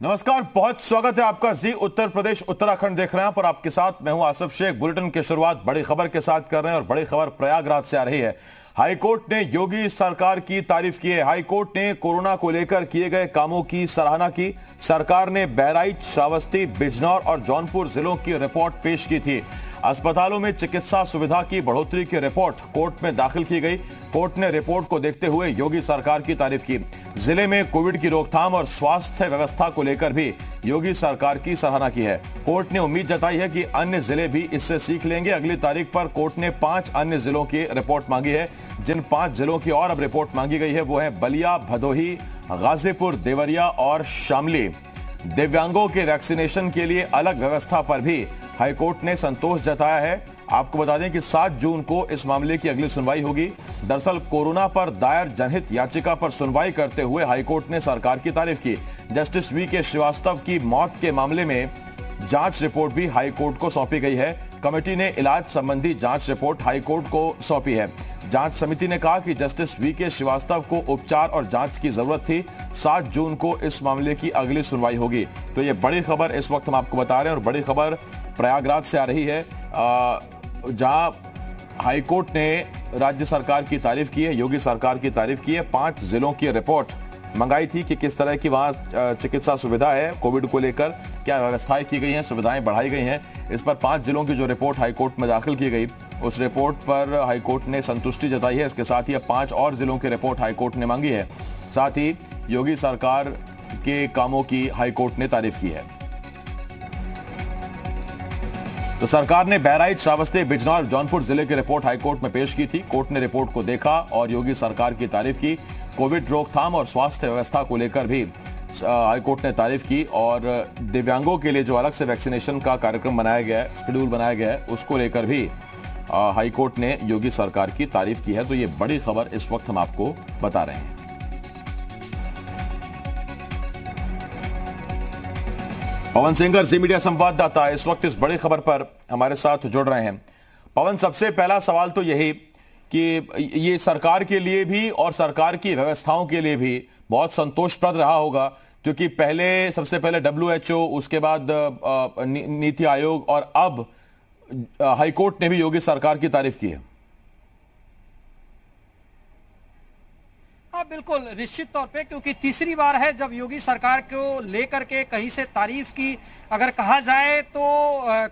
नमस्कार, बहुत स्वागत है आपका। जी उत्तर प्रदेश उत्तराखंड देख रहे हैं पर आपके साथ मैं हूं आसिफ शेख। बुलेटिन की शुरुआत बड़ी खबर के साथ कर रहे हैं और बड़ी खबर प्रयागराज से आ रही है। हाईकोर्ट ने योगी सरकार की तारीफ की है। हाईकोर्ट ने कोरोना को लेकर किए गए कामों की सराहना की। सरकार ने बहराइच, श्रावस्ती, बिजनौर और जौनपुर जिलों की रिपोर्ट पेश की थी। अस्पतालों में चिकित्सा सुविधा की बढ़ोतरी की रिपोर्ट कोर्ट में दाखिल की गई। कोर्ट ने रिपोर्ट को देखते हुए योगी सरकार की तारीफ की। जिले में कोविड की रोकथाम और स्वास्थ्य व्यवस्था को लेकर भी योगी सरकार की सराहना की है। कोर्ट ने उम्मीद जताई है कि अन्य जिले भी इससे सीख लेंगे। अगली तारीख पर कोर्ट ने 5 अन्य जिलों की रिपोर्ट मांगी है। जिन 5 जिलों की और अब रिपोर्ट मांगी गई है वो है बलिया, भदोही, गाजीपुर, देवरिया और शामली। दिव्यांगों के वैक्सीनेशन के लिए अलग व्यवस्था पर भी हाईकोर्ट ने संतोष जताया है। आपको बता दें कि 7 जून को इस मामले की अगली सुनवाई होगी। दरअसल कोरोना पर दायर जनहित याचिका पर सुनवाई करते हुए हाईकोर्ट ने सरकार की तारीफ की। Justice VK. श्रीवास्तव की मौत के मामले में जांच रिपोर्ट भी हाईकोर्ट को सौंपी गई है। कमेटी ने इलाज संबंधी जांच रिपोर्ट हाईकोर्ट को सौंपी है। जांच समिति ने कहा कि जस्टिस वी.के. श्रीवास्तव को उपचार और जांच की जरूरत थी। 7 जून को इस मामले की अगली सुनवाई होगी। तो ये बड़ी खबर इस वक्त हम आपको बता रहे हैं और बड़ी खबर प्रयागराज से आ रही है, जहां हाईकोर्ट ने राज्य सरकार की तारीफ की है, योगी सरकार की तारीफ की है। 5 जिलों की रिपोर्ट मंगाई थी कि किस तरह की वहां चिकित्सा सुविधा है, कोविड को लेकर क्या व्यवस्थाएं की गई हैं, सुविधाएं बढ़ाई गई हैं। इस पर 5 जिलों की जो रिपोर्ट हाईकोर्ट में दाखिल की गई, उस रिपोर्ट पर हाईकोर्ट ने संतुष्टि जताई है। इसके साथ ही 5 और जिलों की रिपोर्ट हाईकोर्ट ने मांगी है। साथ ही योगी सरकार के कामों की हाईकोर्ट ने तारीफ की है। तो सरकार ने बहराइच, श्रावस्ती, बिजनौर, जौनपुर जिले की रिपोर्ट हाईकोर्ट में पेश की थी। कोर्ट ने रिपोर्ट को देखा और योगी सरकार की तारीफ की। कोविड रोकथाम और स्वास्थ्य व्यवस्था को लेकर भी हाईकोर्ट ने तारीफ की और दिव्यांगों के लिए जो अलग से वैक्सीनेशन का कार्यक्रम बनाया गया है, शेड्यूल बनाया गया है, उसको लेकर भी हाईकोर्ट ने योगी सरकार की तारीफ की है। तो ये बड़ी खबर इस वक्त हम आपको बता रहे हैं। पवन सिंगर, जी मीडिया संवाददाता, इस वक्त इस बड़ी खबर पर हमारे साथ जुड़ रहे हैं। पवन, सबसे पहला सवाल तो यही कि ये सरकार के लिए भी और सरकार की व्यवस्थाओं के लिए भी बहुत संतोषप्रद रहा होगा, क्योंकि सबसे पहले WHO, उसके बाद नीति आयोग और अब हाईकोर्ट ने भी योगी सरकार की तारीफ की है। हाँ बिल्कुल, निश्चित तौर पे, क्योंकि तीसरी बार है जब योगी सरकार को लेकर के कहीं से तारीफ की अगर कहा जाए तो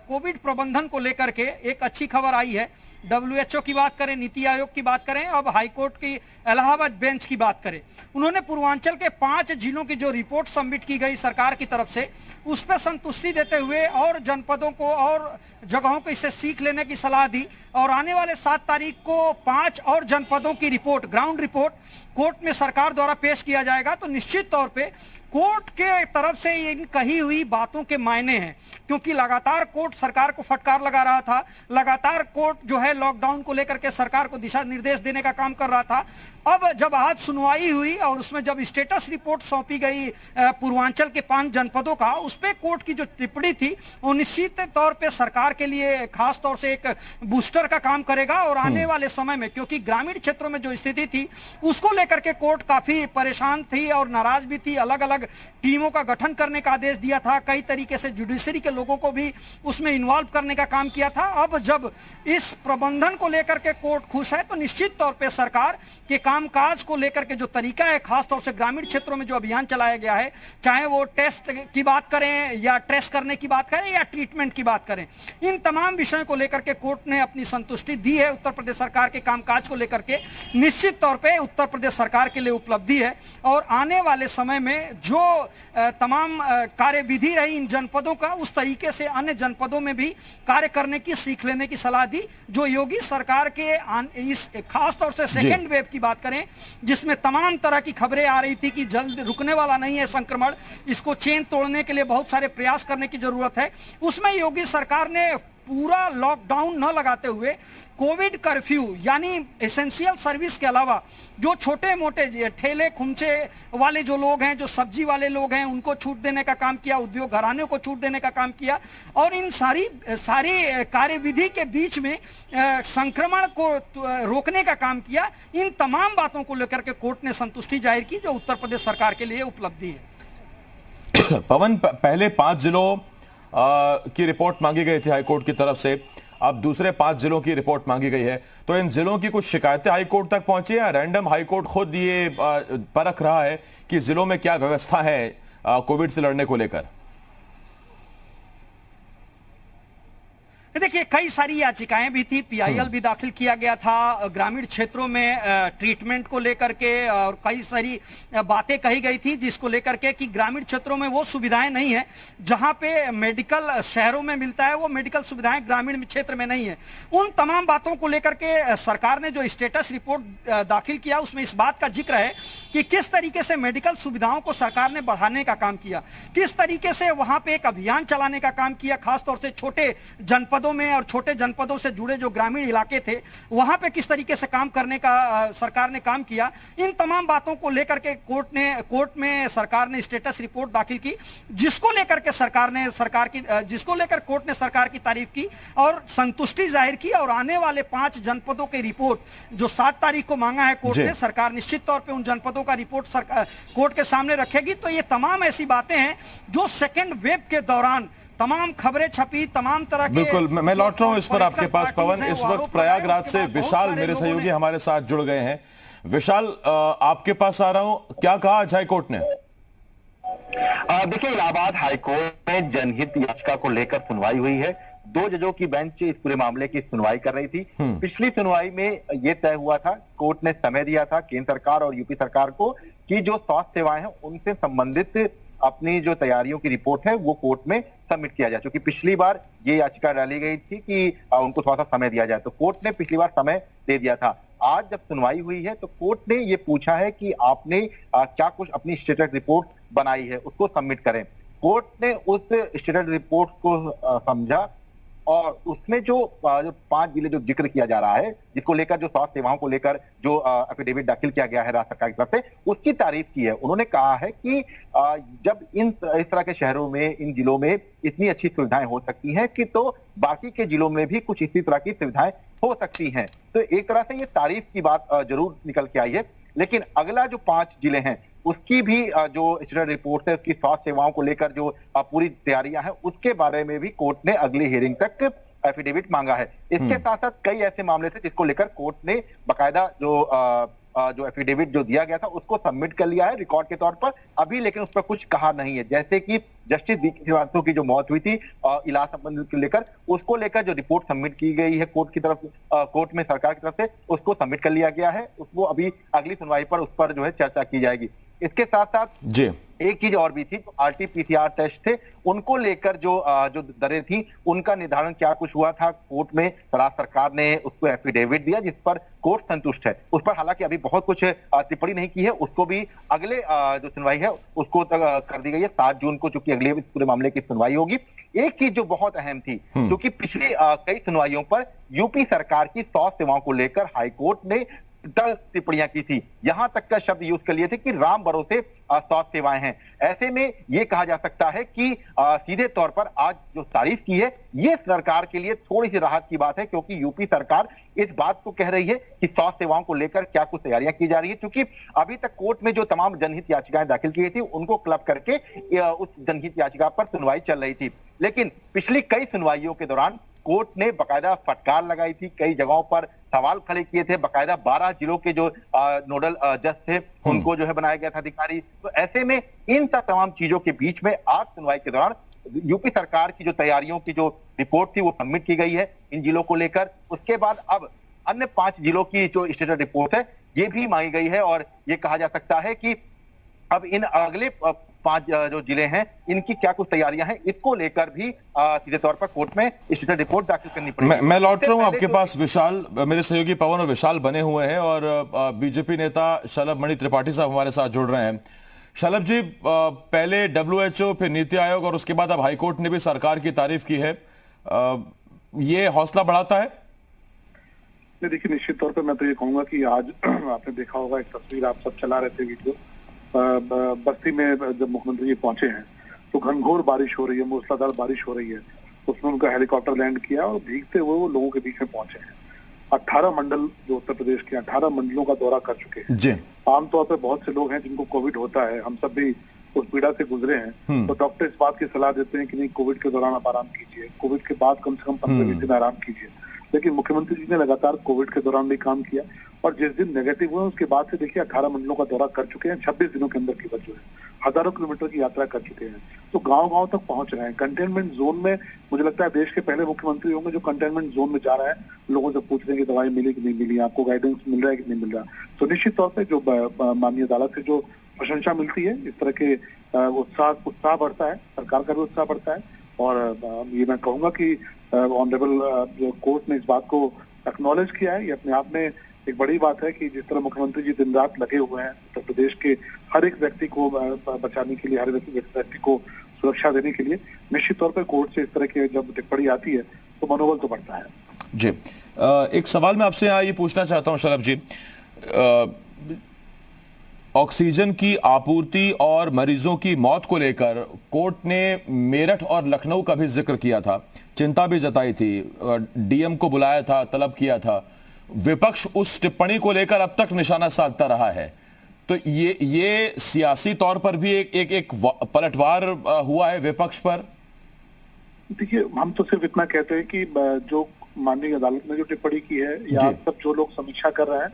कोविड प्रबंधन को लेकर के एक अच्छी खबर आई है। WHO की बात करें, नीति आयोग की बात करें, अब हाईकोर्ट की इलाहाबाद बेंच की बात करें, उन्होंने पूर्वांचल के 5 जिलों की जो रिपोर्ट सबमिट की गई सरकार की तरफ से, उस पर संतुष्टि देते हुए और जनपदों को और जगहों को इससे सीख लेने की सलाह दी। और आने वाले 7 तारीख को 5 और जनपदों की रिपोर्ट, ग्राउंड रिपोर्ट कोर्ट में सरकार द्वारा पेश किया जाएगा। तो निश्चित तौर पे कोर्ट के तरफ से इन कही हुई बातों के मायने हैं, क्योंकि लगातार कोर्ट सरकार को फटकार लगा रहा था, लगातार कोर्ट जो है लॉकडाउन को लेकर के सरकार को दिशा निर्देश देने का काम कर रहा था। अब जब आज सुनवाई हुई और उसमें जब स्टेटस रिपोर्ट सौंपी गई पूर्वांचल के 5 जनपदों का, उस पे कोर्ट की जो टिप्पणी थी वो निश्चित तौर पे सरकार के लिए खास तौर से एक बूस्टर का काम करेगा। और आने वाले समय में, क्योंकि ग्रामीण क्षेत्रों में जो स्थिति थी उसको लेकर के कोर्ट काफी परेशान थी और नाराज भी थी। अलग अलग टीमों का गठन करने का आदेश दिया था, कई तरीके से जुडिशरी के लोगों को भी उसमें इन्वॉल्व करने का काम किया था। अब जब इस प्रबंधन को लेकर के कोर्ट खुश है तो निश्चित तौर पे सरकार के कामकाज को लेकर के जो तरीका है, खासतौर से ग्रामीण क्षेत्रों में जो अभियान चलाया गया है, चाहे वो टेस्ट की बात करें या ट्रेस करने की बात करें या ट्रीटमेंट की बात करें, इन तमाम विषयों को लेकर के कोर्ट ने अपनी संतुष्टि दी है। उत्तर प्रदेश सरकार के कामकाज को लेकर के निश्चित तौर पे उत्तर प्रदेश सरकार के लिए उपलब्धि है। और आने वाले समय में जो तमाम कार्यविधि रही इन जनपदों का, उस तरीके से अन्य जनपदों में भी कार्य करने की, सीख लेने की सलाह दी। जो योगी सरकार के इस खास तौर से सेकेंड वेव की बात करें, जिसमें तमाम तरह की खबरें आ रही थी कि जल्द रुकने वाला नहीं है संक्रमण, इसको चेन तोड़ने के लिए बहुत सारे प्रयास करने की जरूरत है, उसमें योगी सरकार ने पूरा लॉकडाउन न लगाते हुए कोविड कर्फ्यू यानी एसेंशियल सर्विस के अलावा जो छोटे मोटे ठेले खुमचे वाले जो लोग हैं, जो सब्जी वाले लोग हैं, उनको छूट देने का काम किया, उद्योग घरानों को छूट देने का काम किया। और इन सारी कार्यविधि के बीच में संक्रमण को रोकने का काम किया। इन तमाम बातों को लेकर के कोर्ट ने संतुष्टि जाहिर की, जो उत्तर प्रदेश सरकार के लिए उपलब्धि है। पवन, पहले 5 जिलों की रिपोर्ट मांगी गई थी हाईकोर्ट की तरफ से, अब दूसरे 5 जिलों की रिपोर्ट मांगी गई है, तो इन जिलों की कुछ शिकायतें हाईकोर्ट तक पहुंची है या रैंडम हाईकोर्ट खुद ये परख रहा है कि जिलों में क्या व्यवस्था है कोविड से लड़ने को लेकर? देखिए, कई सारी याचिकाएं भी थी, पीआईएल भी दाखिल किया गया था, ग्रामीण क्षेत्रों में ट्रीटमेंट को लेकर के, और कई सारी बातें कही गई थी जिसको लेकर के कि ग्रामीण क्षेत्रों में वो सुविधाएं नहीं है जहां पे मेडिकल शहरों में मिलता है, वो मेडिकल सुविधाएं ग्रामीण क्षेत्र में नहीं है। उन तमाम बातों को लेकर के सरकार ने जो स्टेटस रिपोर्ट दाखिल किया उसमें इस बात का जिक्र है कि किस तरीके से मेडिकल सुविधाओं को सरकार ने बढ़ाने का काम किया, किस तरीके से वहां पे एक अभियान चलाने का काम किया, खासतौर से छोटे जनपदों में और छोटे जनपदों से जुड़े जो ग्रामीण इलाके थे वहां पे किस तरीके से काम करने का सरकार ने काम किया। इन तमाम बातों को लेकर के कोर्ट में सरकार ने स्टेटस रिपोर्ट दाखिल की, जिसको लेकर कोर्ट ने सरकार की तारीफ की और संतुष्टि जाहिर की, और आने वाले 5 जनपदों की रिपोर्ट जो 7 तारीख को मांगा है कोर्ट ने, सरकार निश्चित तौर पे उन जनपदों का रिपोर्ट कोर्ट के सामने रखेगी। तो ये तमाम ऐसी बातें हैं जो सेकेंड वेव के दौरान तमाम खबरें छपी, तमाम तरह के। बिल्कुल, मैं लौट रहा हूं इस पर आपके पास पवन। इस वक्त प्रयागराज से विशाल मेरे सहयोगी हमारे साथ जुड़ गए हैं। विशाल, आपके पास आ रहा हूं, क्या कहा आज हाईकोर्ट ने? देखिए, इलाहाबाद हाईकोर्ट में जनहित याचिका को लेकर सुनवाई हुई है। 2 जजों की बेंच इस पूरे मामले की सुनवाई कर रही थी। पिछली सुनवाई में यह तय हुआ था, कोर्ट ने समय दिया था केंद्र सरकार और यूपी सरकार को कि जो स्वास्थ्य सेवाएं हैं उनसे संबंधित अपनी जो तैयारियों की रिपोर्ट है वो कोर्ट में सबमिट किया जाए, क्योंकि पिछली बार ये याचिका डाली गई थी कि उनको थोड़ा सा समय दिया जाए, तो कोर्ट ने पिछली बार समय दे दिया था। आज जब सुनवाई हुई है तो कोर्ट ने ये पूछा है कि आपने क्या कुछ अपनी स्टेटस रिपोर्ट बनाई है उसको सबमिट करें। कोर्ट ने उस स्टेटस रिपोर्ट को समझा और उसमें जो 5 जिले जो जिक्र किया जा रहा है, जिसको लेकर जो स्वास्थ्य सेवाओं को लेकर जो एफिडेविट दाखिल किया गया है राज्य सरकार की तरफ से, उसकी तारीफ की है। उन्होंने कहा है कि जब इस तरह के शहरों में, इन जिलों में इतनी अच्छी सुविधाएं हो सकती हैं कि तो बाकी के जिलों में भी कुछ इसी तरह की सुविधाएं हो सकती हैं। तो एक तरह से ये तारीफ की बात जरूर निकल के आई है। लेकिन अगला जो 5 जिले हैं उसकी भी जो स्टेटस रिपोर्ट है, उसकी स्वास्थ्य सेवाओं को लेकर जो पूरी तैयारियां हैं, उसके बारे में भी कोर्ट ने अगली हियरिंग तक एफिडेविट मांगा है। इसके साथ साथ कई ऐसे मामले थे जिसको लेकर कोर्ट ने बकायदा जो एफिडेविट जो दिया गया था उसको सबमिट कर लिया है रिकॉर्ड के तौर पर अभी, लेकिन उस पर कुछ कहा नहीं है। जैसे कि जस्टिस दीपक श्रीवास्तव की जो मौत हुई थी इलाज संबंधित को लेकर, उसको लेकर जो रिपोर्ट सबमिट की गई है कोर्ट की तरफ, कोर्ट में सरकार की तरफ से, उसको सबमिट कर लिया गया है। उसको अभी अगली सुनवाई पर उस पर जो है चर्चा की जाएगी। इसके साथ साथ जी एक चीज और भी थी, जो RT-PCR टेस्ट थे उनको लेकर जो दरें थी उनका निर्धारण क्या कुछ हुआ था कोर्ट में, राज्य सरकार ने उसको एफिडेविट दिया जिस पर कोर्ट संतुष्ट है। उस पर हालांकि अभी बहुत कुछ टिप्पणी नहीं की है, उसको भी अगले जो सुनवाई है उसको कर दी गई है 7 जून को, चूंकि अगले पूरे मामले की सुनवाई होगी। एक चीज जो बहुत अहम थी, क्योंकि पिछली कई सुनवाइयों पर यूपी सरकार की स्वास्थ्य सेवाओं को लेकर हाईकोर्ट ने 10 टिप्पणियां की थी, यहां तक का शब्द यूज कर लिए थे कि राम भरोसे स्वास्थ्य सेवाएं हैं। ऐसे में यह कहा जा सकता है कि सीधे तौर पर आज जो तारीफ की है ये सरकार के लिए थोड़ी सी राहत की बात है, क्योंकि यूपी सरकार इस बात को कह रही है कि स्वास्थ्य सेवाओं को लेकर क्या कुछ तैयारियां की जा रही है। क्योंकि अभी तक कोर्ट में जो तमाम जनहित याचिकाएं दाखिल की गई थी उनको क्लब करके उस जनहित याचिका पर सुनवाई चल रही थी, लेकिन पिछली कई सुनवाइयों के दौरान कोर्ट ने बकायदा फटकार लगाई थी, कई जगहों पर सवाल खड़े किए थे, बकायदा 12 जिलों के जो नोडल जज थे उनको जो है बनाया गया था अधिकारी। तो ऐसे में इन सब तमाम चीजों के बीच में आज सुनवाई के दौरान यूपी सरकार की जो तैयारियों की जो रिपोर्ट थी वो सबमिट की गई है इन जिलों को लेकर। उसके बाद अब अन्य 5 जिलों की जो स्टेटस रिपोर्ट है ये भी मांगी गई है, और ये कहा जा सकता है कि अब इन अगले 5 जो जिले हैं इनकी क्या कुछ तैयारियां हैं, इसको लेकर भी सीधे तौर पर कोर्ट में स्टेटस रिपोर्ट दाखिल करनी पड़ेगी। मैं लौट रहा हूं आपके पास विशाल, मेरे सहयोगी पवन और विशाल बने हुए हैं और बीजेपी नेता शलभ मणि त्रिपाठी साहब हमारे साथ जुड़ रहे हैं। शलभ जी, पहले WHO, फिर नीति आयोग और उसके बाद अब हाईकोर्ट ने भी सरकार की तारीफ की है, ये हौसला बढ़ाता है? देखिए, निश्चित तौर पर मैं तो ये कहूंगा कि आज आपने देखा होगा एक तस्वीर आप सब चला रहे थे वीडियो, बस्ती में जब मुख्यमंत्री जी पहुंचे हैं तो घनघोर बारिश हो रही है, मूसलाधार बारिश हो रही है, उसमें उनका हेलीकॉप्टर लैंड किया और भीगते हुए वो लोगों के बीच में पहुंचे हैं। 18 मंडल जो उत्तर प्रदेश के 18 मंडलों का दौरा कर चुके हैं। आमतौर पर बहुत से लोग हैं जिनको कोविड होता है, हम सब भी उस पीड़ा से गुजरे हैं, तो डॉक्टर इस बात की सलाह देते हैं कि नहीं, कोविड के दौरान आप आराम कीजिए, कोविड के बाद कम से कम 15-20 दिन आराम कीजिए। लेकिन मुख्यमंत्री जी ने लगातार कोविड के दौरान भी काम किया, और जिस दिन नेगेटिव हुए उसके बाद से देखिए 18 मंडलों का दौरा कर चुके हैं, 26 दिनों के अंदर की बचे हैं, हजारों किलोमीटर की यात्रा कर चुके हैं, तो गांव-गांव तक पहुंच रहे हैं। कंटेनमेंट जोन में मुझे लगता है देश के पहले मुख्यमंत्री होंगे जो कंटेनमेंट जोन में जा रहा है, लोगों से पूछ रहे हैं कि दवाई मिली कि नहीं मिली, आपको गाइडेंस मिल रहा है कि नहीं मिल रहा। तो निश्चित तौर पर जो माननीय अदालत से जो प्रशंसा मिलती है, इस तरह के उत्साह बढ़ता है, सरकार का भी उत्साह बढ़ता है। और ये मैं कहूंगा कि ऑनरेबल कोर्ट ने इस बात को एक्नॉलेज किया है। ये अपने आप में एक बड़ी बात है कि जिस तरह मुख्यमंत्री जी दिन रात लगे हुए हैं उत्तर प्रदेश के हर एक व्यक्ति को बचाने के लिए, हर व्यक्ति को सुरक्षा देने के लिए, निश्चित तौर पर कोर्ट से इस तरह की जब टिप्पणी आती है तो मनोबल तो बढ़ता है। जी, एक सवाल मैं आपसे यहाँ ये पूछना चाहता हूँ शलभ जी, ऑक्सीजन की आपूर्ति और मरीजों की मौत को लेकर कोर्ट ने मेरठ और लखनऊ का भी जिक्र किया था, चिंता भी जताई थी, डीएम को बुलाया था, तलब किया था। विपक्ष उस टिप्पणी को लेकर अब तक निशाना साधता रहा है, तो ये सियासी तौर पर भी एक पलटवार हुआ है विपक्ष पर। देखिए, हम तो सिर्फ इतना कहते हैं कि जो माननीय अदालत ने जो टिप्पणी की है, या आप सब जो लोग समीक्षा कर रहे हैं,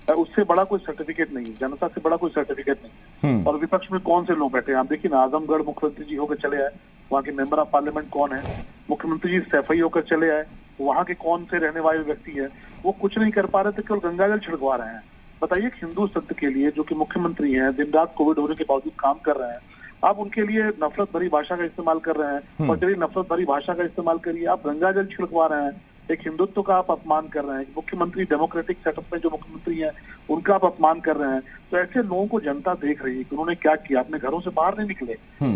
उससे बड़ा कोई सर्टिफिकेट नहीं है, जनता से बड़ा कोई सर्टिफिकेट नहीं है। और विपक्ष में कौन से लोग बैठे हैं आप देखिए ना, आजमगढ़ मुख्यमंत्री जी होकर चले आए, वहाँ के मेंबर ऑफ पार्लियामेंट कौन है, मुख्यमंत्री जी सैफई होकर चले आए, वहाँ के कौन से रहने वाले व्यक्ति है, वो कुछ नहीं कर पा रहे थे, केवल गंगाजल छिड़कवा रहे हैं। बताइए, हिंदू संत के लिए जो कि मुख्यमंत्री हैं, दिन रात कोविड होने के बावजूद काम कर रहे हैं, आप उनके लिए नफरत भरी भाषा का इस्तेमाल कर रहे हैं। और चलिए नफरत भरी भाषा का इस्तेमाल करिए, आप गंगाजल छिड़कवा रहे हैं, एक हिंदुत्व का आप अपमान कर रहे हैं, मुख्यमंत्री डेमोक्रेटिक सेटअप में जो मुख्यमंत्री हैं उनका आप अपमान कर रहे हैं। तो ऐसे लोगों को जनता देख रही है कि उन्होंने क्या किया, अपने घरों से बाहर नहीं निकले,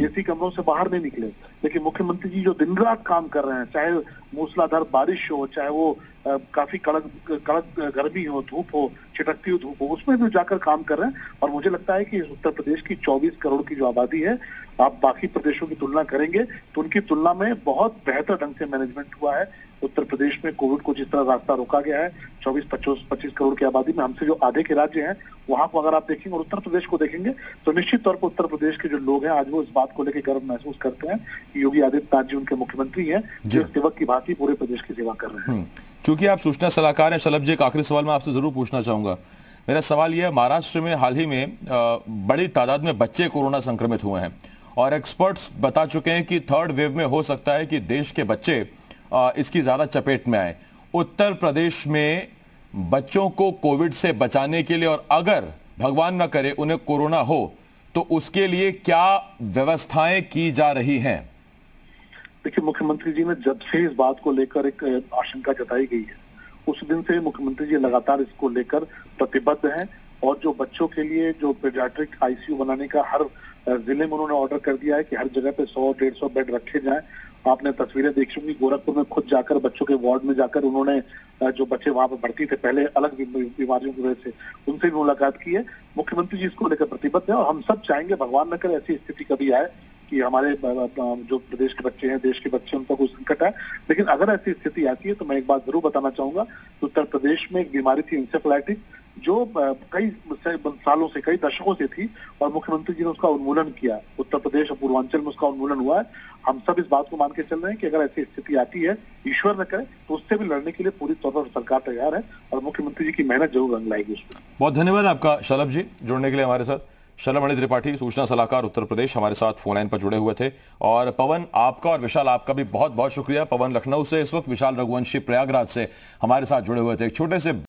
एसी कमरों से बाहर नहीं निकले, लेकिन मुख्यमंत्री जी जो दिन रात काम कर रहे हैं, चाहे मूसलाधार बारिश हो, चाहे वो काफी कड़क गर्मी हो, धूप हो, छिटकती हुई धूप हो, उसमें भी जाकर काम कर रहे हैं। और मुझे लगता है कि उत्तर प्रदेश की 24 करोड़ की जो आबादी है, आप बाकी प्रदेशों की तुलना करेंगे तो उनकी तुलना में बहुत बेहतर ढंग से मैनेजमेंट हुआ है। उत्तर प्रदेश में कोविड को जिस तरह रास्ता रोका गया है, 24-25 करोड़ की आबादी में हमसे जो आधे के राज्य हैं, वहां को अगर आप देखेंगे और उत्तर प्रदेश को देखेंगे, तो निश्चित तौर पर उत्तर प्रदेश के जो लोग हैं आज वो इस बात को लेकर गर्व महसूस करते हैं कि योगी आदित्यनाथ जी उनके मुख्यमंत्री हैं, जो सेवक की भांति पूरे प्रदेश की सेवा कर रहे हैं। चूंकि आप सूचना सलाहकार हैं शलभ जी, एक आखिरी सवाल मैं आपसे जरूर पूछना चाहूंगा। मेरा सवाल यह है, महाराष्ट्र में हाल ही में बड़ी तादाद में बच्चे कोरोना संक्रमित हुए हैं और एक्सपर्ट्स बता चुके हैं कि थर्ड वेव में हो सकता है कि देश के बच्चे इसकी ज्यादा चपेट में आए। उत्तर प्रदेश में बच्चों को कोविड से बचाने के लिए, और अगर भगवान न करे उन्हें कोरोना हो, तो उसके लिए क्या व्यवस्थाएं की जा रही हैं? देखिए, मुख्यमंत्री जी ने जब से इस बात को लेकर एक आशंका जताई गई है, उस दिन से मुख्यमंत्री जी लगातार इसको लेकर प्रतिबद्ध हैं। और जो बच्चों के लिए जो पीडियाट्रिक आईसीयू बनाने का हर जिले में उन्होंने ऑर्डर कर दिया है कि हर जगह पे 100-150 बेड रखे जाएं। आपने तस्वीरें देखी होंगी, गोरखपुर में खुद जाकर बच्चों के वार्ड में जाकर उन्होंने जो बच्चे वहां पर भर्ती थे पहले अलग बीमारियों की वजह से, उनसे भी मुलाकात की है। मुख्यमंत्री जी इसको लेकर प्रतिबद्ध है और हम सब चाहेंगे भगवान न करे ऐसी स्थिति कभी आए कि हमारे जो प्रदेश के बच्चे हैं, देश के बच्चे, उन पर कोई संकट है। लेकिन अगर ऐसी स्थिति आती है तो मैं एक बात जरूर बताना चाहूंगा, उत्तर प्रदेश में एक बीमारी थी इंसेफेलाइटिस, जो कई सालों से, कई दशकों से थी, और मुख्यमंत्री जी ने उसका उन्मूलन किया। उत्तर प्रदेश और पूर्वांचल में उसका उन्मूलन हुआ है। हम सब इस बात को मान के चल रहे हैं कि अगर ऐसी स्थिति आती है, ईश्वर न करे, तो उससे भी लड़ने के लिए पूरी तौर पर सरकार तैयार है और मुख्यमंत्री जी की मेहनत जरूर रंग लाएगी उसमें। बहुत धन्यवाद आपका शलभ जी, जुड़ने के लिए हमारे साथ। शलभ त्रिपाठी, सूचना सलाहकार उत्तर प्रदेश, हमारे साथ फोन लाइन पर जुड़े हुए थे। और पवन, आपका और विशाल, आपका भी बहुत बहुत शुक्रिया। पवन लखनऊ से इस वक्त, विशाल रघुवंशी प्रयागराज से हमारे साथ जुड़े हुए थे। एक छोटे से